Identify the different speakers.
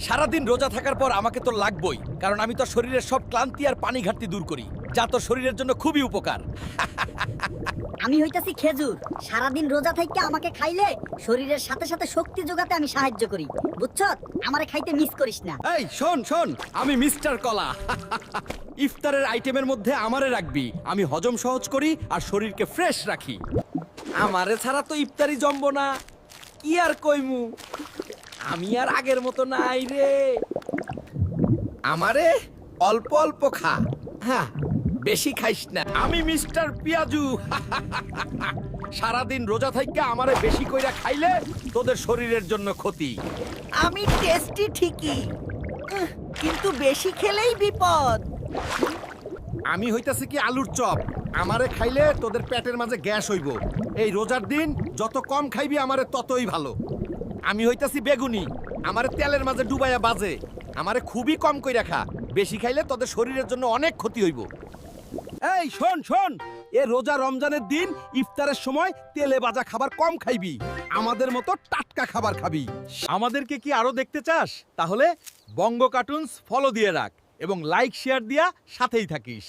Speaker 1: সারাদিন রোজা থাকার পর আমাকে তো লাগবই, কারণ আমি তো শরীরের সব ক্লান্তি আর পানি ঘাটতি দূর করি, যা তো শরীরের জন্য খুবই উপকার।
Speaker 2: আমি হইতাছি খেজুর। সারাদিন রোজা থাইকা আমাকে খাইলে শরীরের সাথে সাথে শক্তি যোগাতে আমি সাহায্য করি, বুঝছত? আমারে খাইতে মিস করিস না।
Speaker 1: এই শোন শোন, আমি মিস্টার কলা। ইফতারের আইটেমের মধ্যে আমারে রাখবি, আমি হজম সহজ করি আর শরীরকে ফ্রেশ রাখি। আমারে ছাড়া তো ইফতারি জমবো না, কি আর কইমু, আমি আর আগের মতো নাই রে। আমারে অল্প অল্প খা, হ্যাঁ বেশি খাইস না। আমি মিস্টার পিয়াজু। সারাদিন রোজা থাইকা আমারে বেশি কইরা খাইলে তোদের শরীরের জন্য ক্ষতি।
Speaker 3: আমি টেস্টি ঠিকই, কিন্তু বেশি খেলেই বিপদ।
Speaker 1: আমি হইতাছি কি আলুর চপ, আমারে খাইলে তোদের পেটের মাঝে গ্যাস হইব। এই রোজার দিন যত কম খাইবি আমারে ততই ভালো। আমি হইতাছি বেগুনি, আমারে তেলের মাঝে ডুবাইয়া বাজে, আমারে খুবই কম কইরা খা, বেশি খাইলে তোদের শরীরের জন্য অনেক ক্ষতি হইব। এই শোন শোন, এ রোজা রমজানের দিন ইফতারের সময় তেলে ভাজা খাবার কম খাইবি, আমাদের মতো টাটকা খাবার খাবি। আমাদেরকে কি আরো দেখতে চাস? তাহলে বঙ্গ কার্টুনস ফলো দিয়ে রাখ এবং লাইক শেয়ার দিয়া সাথেই থাকিস।